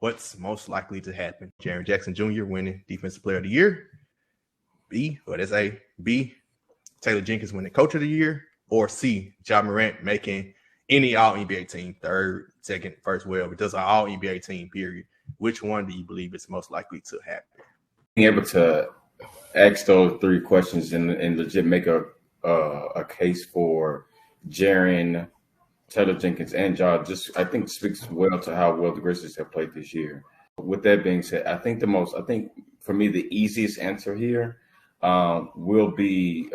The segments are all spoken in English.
what's most likely to happen? Jaren Jackson Jr. winning Defensive Player of the Year. B, Taylor Jenkins winning Coach of the Year. Or C, Ja Morant making any All-NBA team, third, second, first, but does an All-NBA team, period. Which one do you believe is most likely to happen? Being able to ask those three questions and legit make a case for Jaren, Taylor Jenkins, and Ja I think speaks well to how well the Grizzlies have played this year. With that being said, I think for me the easiest answer here will be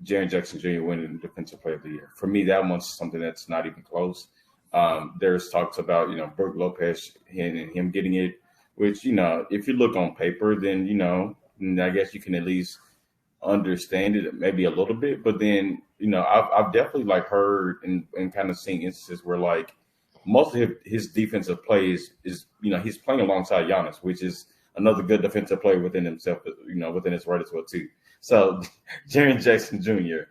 Jaren Jackson Jr. winning Defensive Player of the Year. For me, that one's something that's not even close. There's talks about, Brook Lopez and him getting it, which, if you look on paper, then, I guess you can at least understand it maybe a little bit. But then, I've definitely heard and kind of seen instances where most of his defensive plays is he's playing alongside Giannis, which is another good defensive player within himself, within his right as well too. So Jaren Jackson Jr.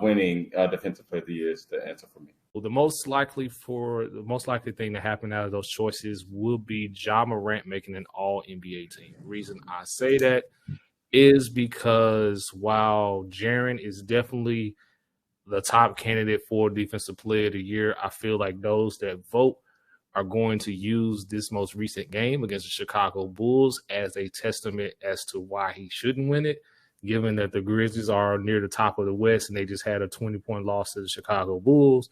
Winning Defensive Player of the Year is the answer for me. Well, the most likely thing to happen out of those choices will be Ja Morant making an All-NBA team. The reason I say that is because while Jaren is definitely the top candidate for Defensive Player of the Year, I feel like those that vote are going to use this most recent game against the Chicago Bulls as a testament as to why he shouldn't win it, given that the Grizzlies are near the top of the West and they just had a 20-point loss to the Chicago Bulls.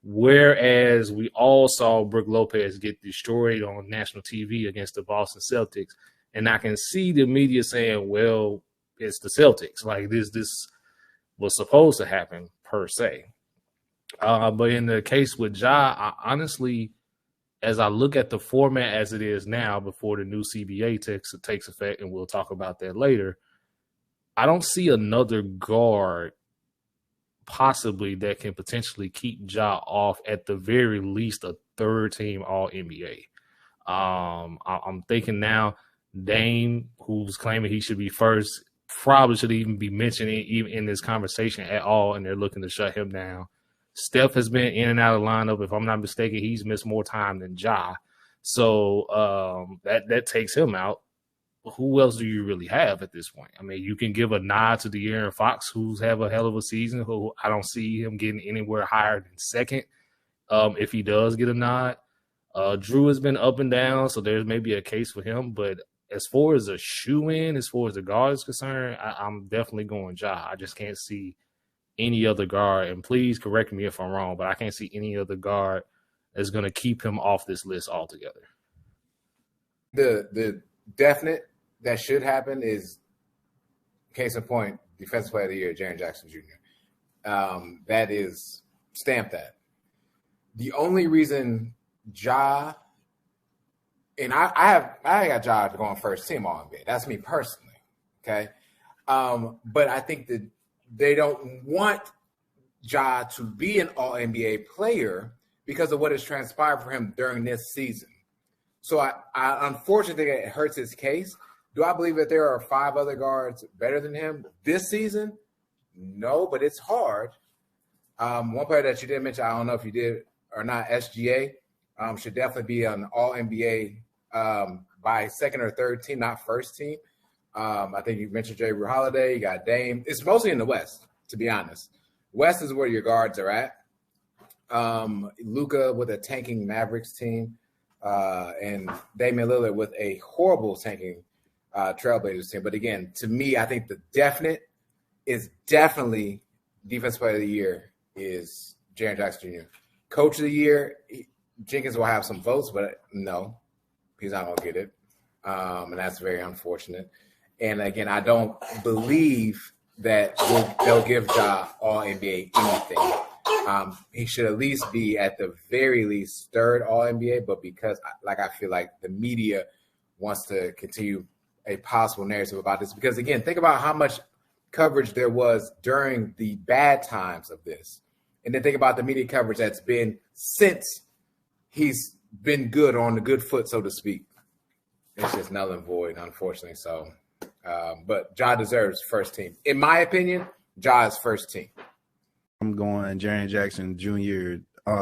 Whereas we all saw Brook Lopez get destroyed on national TV against the Boston Celtics. And I can see the media saying, well, it's the Celtics. This was supposed to happen per se. But in the case with Ja, I honestly, as I look at the format as it is now before the new CBA takes effect, and we'll talk about that later, I don't see another guard possibly that can potentially keep Ja off at the very least a third-team All-NBA. I'm thinking now Dame, who's claiming he should be first, probably should even be mentioned even in this conversation at all, and they're looking to shut him down. Steph has been in and out of the lineup. If I'm not mistaken, he's missed more time than Ja. So that takes him out. Who else do you really have at this point? I mean, you can give a nod to De'Aaron Fox, who's have a hell of a season, who I don't see him getting anywhere higher than second if he does get a nod. Drew has been up and down, so there's maybe a case for him. But as far as a shoe-in, as far as the guard is concerned, I'm definitely going Ja. I just can't see any other guard, and please correct me if I'm wrong, but I can't see any other guard that's going to keep him off this list altogether. The definite that should happen is, case in point, Defensive Player of the Year, Jaren Jackson Jr. That is stamped that. The only reason Ja, and I got Ja going first team All-NBA. That's me personally, okay? But I think that they don't want Ja to be an All-NBA player because of what has transpired for him during this season. So I unfortunately think it hurts his case. Do I believe that there are 5 other guards better than him this season? No, but it's hard. One player that you didn't mention, I don't know if you did or not, SGA, should definitely be an All-NBA by second or third team, not first team. I think you mentioned Jrue Holiday. You got Dame. It's mostly in the West, to be honest. West is where your guards are at. Luka with a tanking Mavericks team, and Damian Lillard with a horrible tanking Trailblazers team. But again, to me, I think the definite is definitely Defensive Player of the Year is Jaren Jackson Jr. Coach of the Year, Jenkins will have some votes, but no, he's not going to get it. And that's very unfortunate. And again, I don't believe that they'll give Ja All-NBA anything. He should at least be at the very least third All-NBA, but because I feel like the media wants to continue a possible narrative about this, because again, think about how much coverage there was during the bad times of this. And then think about the media coverage that's been since he's been good on the good foot, so to speak. It's just null and void, unfortunately. So, but Ja deserves first team. In my opinion, Ja is first team. I'm going Jaren Jackson Jr.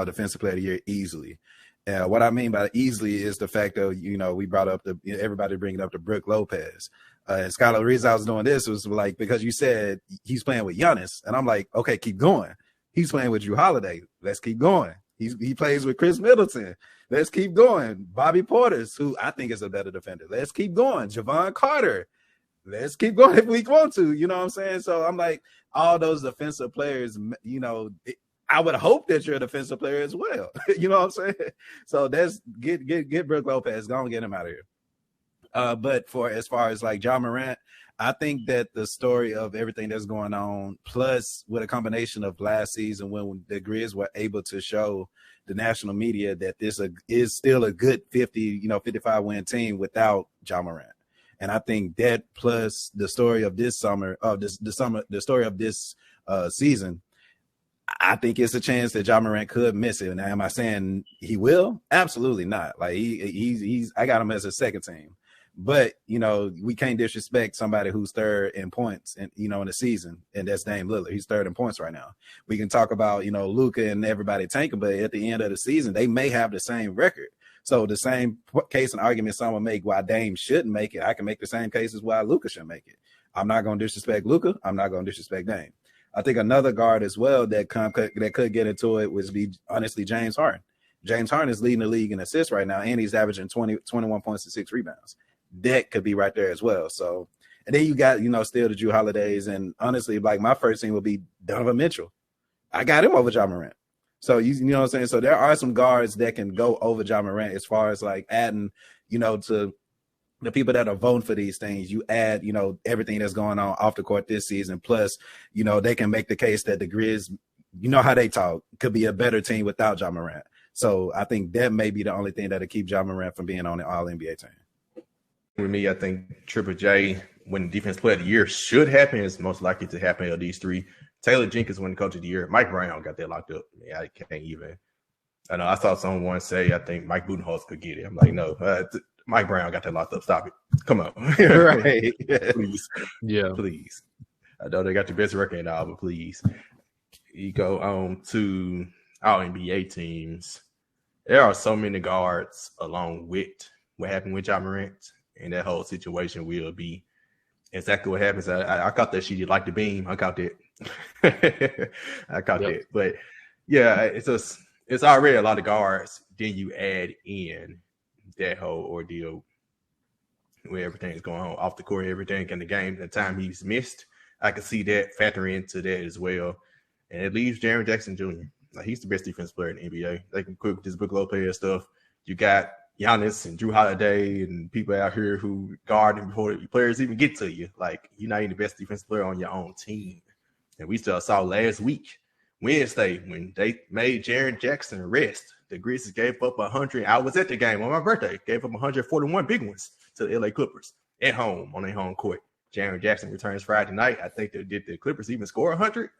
Defensive Player of the Year easily. What I mean by easily is the fact that, we brought up everybody bringing up the Brook Lopez. And Skylar, the reason I was doing this was like, because you said he's playing with Giannis, and I'm like, okay, keep going. He's playing with Drew Holiday. Let's keep going. He plays with Chris Middleton. Let's keep going. Bobby Portis, who I think is a better defender. Let's keep going. Javon Carter. Let's keep going if we want to. You know what I'm saying? So I'm like, all those defensive players, I would hope that you're a defensive player as well. You know what I'm saying? So that's get Brook Lopez. Go and get him out of here. But as far as like Ja Morant, I think that the story of everything that's going on, plus with a combination of last season when the Grizz were able to show the national media that this is still a good 55 win team without Ja Morant. And I think that plus the story of this summer, the story of this season, I think it's a chance that Ja Morant could miss it. Now, am I saying he will? Absolutely not. Like I got him as a second team. But, we can't disrespect somebody who's third in points in the season, and that's Dame Lillard. He's third in points right now. We can talk about, Luka and everybody tanking, but at the end of the season, they may have the same record. So the same case and argument someone make why Dame shouldn't make it, I can make the same cases why Luka should make it. I'm not going to disrespect Luka. I'm not going to disrespect Dame. I think another guard as well that could get into it would be, honestly, James Harden. James Harden is leading the league in assists right now, and he's averaging 21 points and 6 rebounds. That could be right there as well. So, and then you got, still the Drew Holidays. And honestly, like my first team would be Donovan Mitchell. I got him over Ja Morant. So, you know what I'm saying? So there are some guards that can go over Ja Morant as far as like adding, to the people that are voting for these things. You add, everything that's going on off the court this season. Plus, they can make the case that the Grizz, how they talk, could be a better team without Ja Morant. So I think that may be the only thing that'll keep Ja Morant from being on the All-NBA team. With me, I think Triple J, when Defense Player of the Year should happen, is most likely to happen of these three. Taylor Jenkins winning Coach of the Year. Mike Brown got that locked up. Yeah, I can't even. I know I saw someone say I think Mike Budenholzer could get it. I'm like, no, Mike Brown got that locked up. Stop it. Come on. Right. Please. Yeah. Please. I know they got the best record now, but please. You go on to all NBA teams. There are so many guards along with what happened with Ja Morant. And that whole situation will be exactly what happens. I caught that she did like the beam. I caught that. I caught that. But yeah, it's already a lot of guards. Then you add in that whole ordeal where everything's going on off the court, everything in the game, the time he's missed. I can see that factor into that as well. And it leaves Jaren Jackson Jr. Like he's the best defensive player in the NBA. They can quit with this Brook Lopez stuff. You got Giannis and Drew Holiday and people out here who guard him before the players even get to you. Like, you're not even the best defensive player on your own team. And we still saw last week, Wednesday, when they made Jaren Jackson rest, the Grizzlies gave up 100. I was at the game on my birthday, gave up 141 big ones to the LA Clippers at home on their home court. Jaren Jackson returns Friday night. I think they did the Clippers even score 100.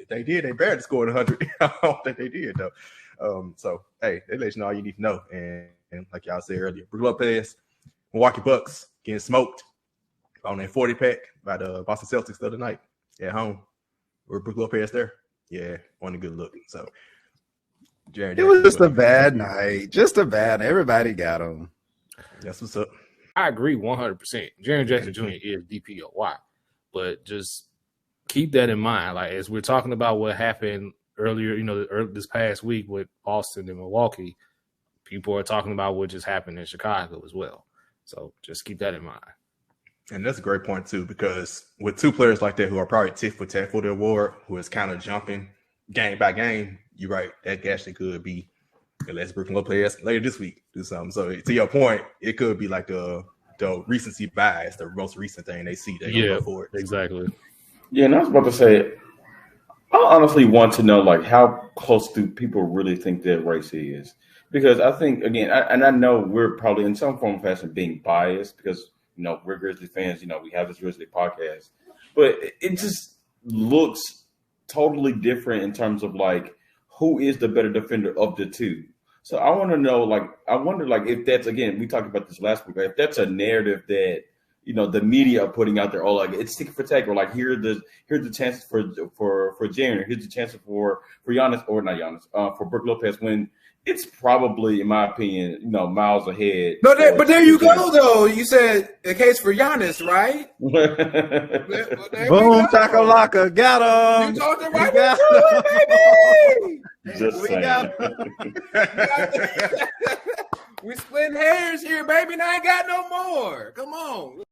They did. They barely scored 100. I don't think they did, though. So, hey, they let you know all you need to know. And like y'all said earlier, Brook Lopez, Milwaukee Bucks getting smoked on that 40-pack by the Boston Celtics the other night at home. Were Brook Lopez there? Yeah, on a good look. So, Jaren Jackson, it was just a bad night. Just a bad. Everybody got him. That's what's up. I agree 100%. Jaren Jackson Jr. is DPOY. But just keep that in mind. Like, as we're talking about what happened earlier, this past week with Boston and Milwaukee, people are talking about what just happened in Chicago as well. So just keep that in mind. And that's a great point, too, because with two players like that who are probably tit for tat for the award, who is kind of jumping game by game, you're right, that actually could be, unless Brook Lopez later this week do something. So to your point, it could be like the recency bias, the most recent thing they see. They go for it. Exactly. Yeah, and I was about to say, I honestly want to know, like, how close do people really think that race is? Because I think, again, I know we're probably in some form of fashion being biased because, we're Grizzly fans, we have this Grizzly podcast. But it just looks totally different in terms of, like, who is the better defender of the two. So I want to know, if that's, again, we talked about this last week, if that's a narrative that, the media are putting out there, it's ticket for tackle. Like, here's the chances for Jaren. Here's the chances for Giannis, or not Giannis, for Brook Lopez when, it's probably, in my opinion, miles ahead. But there you go, though. You said the case for Giannis, right? Boom, chakalaka, got him. You talked the right way through it, baby. Just saying. We splitting hairs here, baby, and I ain't got no more. Come on.